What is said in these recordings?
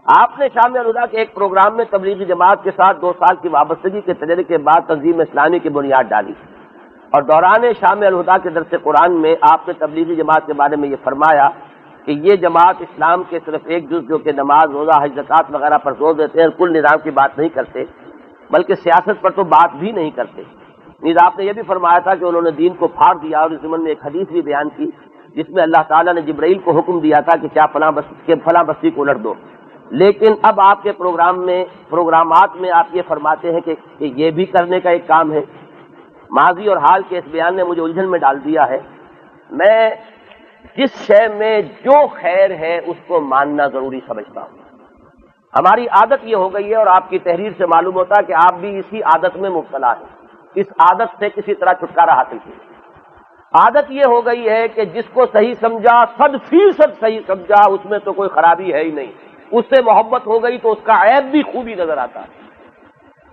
آپ نے شام الہدیٰ کے ایک پروگرام میں تبلیغی جماعت کے ساتھ 2 سال کی وابستگی کے تجربے کے بعد تنظیم اسلامی کی بنیاد ڈالی، اور دوران شام الہدیٰ کے درس قرآن میں آپ نے تبلیغی جماعت کے بارے میں یہ فرمایا کہ یہ جماعت اسلام کے صرف ایک جز جو کہ نماز، روزہ، حج، زکوٰۃ وغیرہ پر زور دیتے ہیں، کل نظام کی بات نہیں کرتے، بلکہ سیاست پر تو بات بھی نہیں کرتے۔ نیز آپ نے یہ بھی فرمایا تھا کہ انہوں نے دین کو پھاڑ دیا، اور اس ضمن میں ایک حدیث بھی بیان کی جس میں اللہ تعالیٰ نے جبرائیل کو حکم دیا تھا کہ کیا فلاں بستی کو الٹ دو۔ لیکن اب آپ کے پروگرامات میں آپ یہ فرماتے ہیں کہ یہ بھی کرنے کا ایک کام ہے۔ ماضی اور حال کے اس بیان نے مجھے الجھن میں ڈال دیا ہے۔ میں جس شے میں جو خیر ہے اس کو ماننا ضروری سمجھتا ہوں۔ ہماری عادت یہ ہو گئی ہے، اور آپ کی تحریر سے معلوم ہوتا ہے کہ آپ بھی اسی عادت میں مبتلا ہیں، اس عادت سے کسی طرح چھٹکارا حاصل کیجیے۔ عادت یہ ہو گئی ہے کہ جس کو صحیح سمجھا 100% صحیح سمجھا، اس میں تو کوئی خرابی ہے ہی نہیں، اس سے محبت ہو گئی تو اس کا عیب بھی خوبی نظر آتا ہے،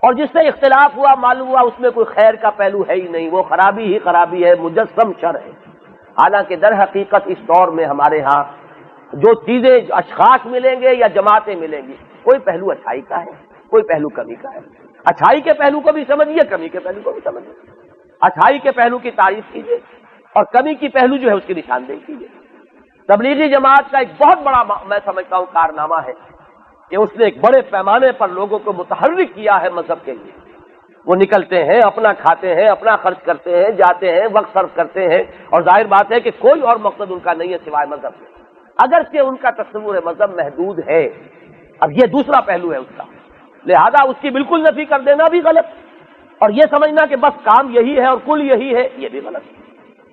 اور جس سے اختلاف ہوا معلوم ہوا اس میں کوئی خیر کا پہلو ہے ہی نہیں، وہ خرابی ہی خرابی ہے، مجسم شر ہے۔ حالانکہ در حقیقت اس دور میں ہمارے ہاں جو چیزیں اشخاص ملیں گے یا جماعتیں ملیں گی، کوئی پہلو اچھائی کا ہے، کوئی پہلو کمی کا ہے۔ اچھائی کے پہلو کو بھی سمجھیے، کمی کے پہلو کو بھی سمجھیے۔ اچھائی کے پہلو کی تعریف کیجیے اور کمی کی پہلو جو ہے اس کی نشاندہی کیجیے۔ تبلیغی جماعت کا ایک بہت بڑا میں سمجھتا ہوں کارنامہ ہے کہ اس نے ایک بڑے پیمانے پر لوگوں کو متحرک کیا ہے مذہب کے لیے۔ وہ نکلتے ہیں، اپنا کھاتے ہیں، اپنا خرچ کرتے ہیں، جاتے ہیں، وقت صرف کرتے ہیں، اور ظاہر بات ہے کہ کوئی اور مقصد ان کا نہیں ہے سوائے مذہب سے، اگرچہ ان کا تصور مذہب محدود ہے۔ اب یہ دوسرا پہلو ہے اس کا، لہذا اس کی بالکل نفی کر دینا بھی غلط، اور یہ سمجھنا کہ بس کام یہی ہے اور کل یہی ہے، یہ بھی غلط۔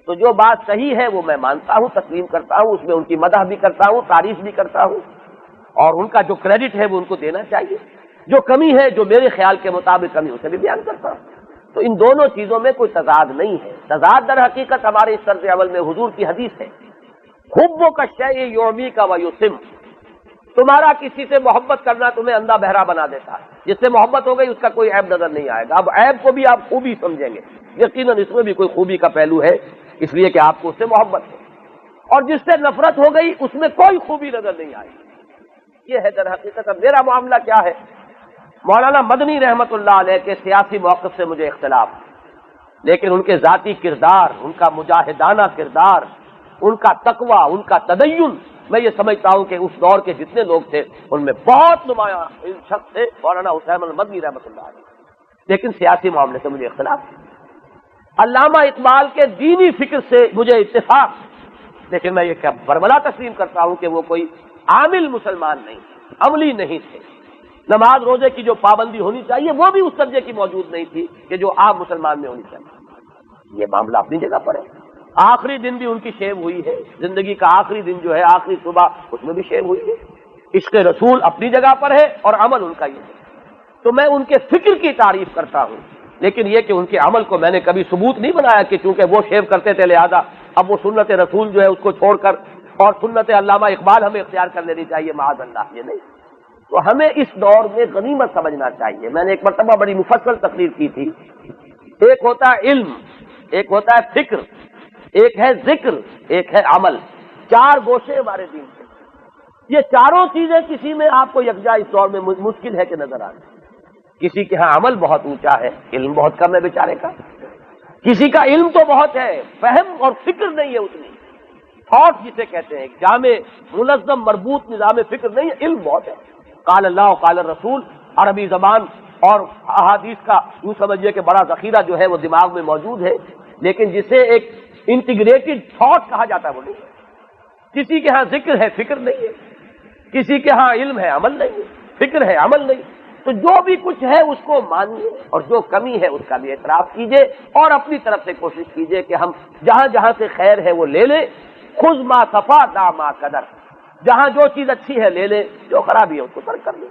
تو جو بات صحیح ہے وہ میں مانتا ہوں، تسلیم کرتا ہوں، اس میں ان کی مدح بھی کرتا ہوں، تعریف بھی کرتا ہوں، اور ان کا جو کریڈٹ ہے وہ ان کو دینا چاہیے۔ جو کمی ہے، جو میرے خیال کے مطابق کمی، اسے بھی بیان کرتا ہوں۔ تو ان دونوں چیزوں میں کوئی تضاد نہیں ہے۔ تضاد در حقیقت ہمارے اس طرز عمل میں حضور کی حدیث ہے، حب کا شیء یعمی کا ویسم، تمہارا کسی سے محبت کرنا تمہیں اندھا بہرا بنا دیتا ہے۔ جس سے محبت ہو گئی اس کا کوئی عیب نظر نہیں آئے گا، اب عیب کو بھی آپ خوبی سمجھیں گے، یقیناً اس میں بھی کوئی خوبی کا پہلو ہے، اس لیے کہ آپ کو اس سے محبت ہے، اور جس سے نفرت ہو گئی اس میں کوئی خوبی نظر نہیں آئی۔ یہ ہے در حقیقت۔ اب میرا معاملہ کیا ہے؟ مولانا مدنی رحمت اللہ علیہ کے سیاسی موقف سے مجھے اختلاف، لیکن ان کے ذاتی کردار، ان کا مجاہدانہ کردار، ان کا تقوی، ان کا تدین، میں یہ سمجھتا ہوں کہ اس دور کے جتنے لوگ تھے ان میں بہت نمایاں شخص تھے مولانا حسین المدنی رحمت اللہ علیہ، لیکن سیاسی معاملے سے مجھے اختلاف۔ علامہ اقبال کے دینی فکر سے مجھے اتفاق، لیکن میں یہ برملا تسلیم کرتا ہوں کہ وہ کوئی عامل مسلمان نہیں، عملی نہیں تھے۔ نماز روزے کی جو پابندی ہونی چاہیے وہ بھی اس درجے کی موجود نہیں تھی کہ جو عام مسلمان میں ہونی چاہیے۔ یہ معاملہ اپنی جگہ پر ہے۔ آخری دن بھی ان کی شیو ہوئی ہے، زندگی کا آخری دن جو ہے، آخری صبح، اس میں بھی شیو ہوئی ہے۔ عشق رسول اپنی جگہ پر ہے اور عمل ان کا یہ ہے۔ تو میں ان کے فکر کی تعریف کرتا ہوں، لیکن یہ کہ ان کے عمل کو میں نے کبھی ثبوت نہیں بنایا کہ چونکہ وہ شیو کرتے تھے لہذا اب وہ سنت رسول جو ہے اس کو چھوڑ کر اور سنت علامہ اقبال ہمیں اختیار کر لینی چاہیے، معاذ اللہ، یہ نہیں۔ تو ہمیں اس دور میں غنیمت سمجھنا چاہیے۔ میں نے ایک مرتبہ بڑی مفصل تقریر کی تھی، ایک ہوتا ہے علم، ایک ہوتا ہے فکر، ایک ہے ذکر، ایک ہے عمل، 4 گوشے ہمارے دین سے۔ یہ چاروں چیزیں کسی میں آپ کو یکجا اس دور میں مشکل ہے کہ نظر آئے۔ کسی کے ہاں عمل بہت اونچا ہے، علم بہت کم ہے بیچارے کا۔ کسی کا علم تو بہت ہے، فہم اور فکر نہیں ہے اتنی، تھاٹ جسے کہتے ہیں، جامع منظم مربوط نظام فکر نہیں ہے، علم بہت ہے۔ قال اللہ قال الرسول، عربی زبان اور احادیث کا یوں سمجھیے کہ بڑا ذخیرہ جو ہے وہ دماغ میں موجود ہے، لیکن جسے ایک انٹیگریٹڈ تھاٹ کہا جاتا ہے وہ نہیں ہے۔ کسی کے ہاں ذکر ہے، فکر نہیں ہے، کسی کے ہاں علم ہے، عمل نہیں ہے، فکر ہے، عمل نہیں۔ تو جو بھی کچھ ہے اس کو مانیے، اور جو کمی ہے اس کا بھی اعتراف کیجیے، اور اپنی طرف سے کوشش کیجیے کہ ہم جہاں جہاں سے خیر ہے وہ لے لیں۔ خذ ما صفا دا ما قدر، جہاں جو چیز اچھی ہے لے لیں، جو خرابی ہے اس کو ترک کر لیں۔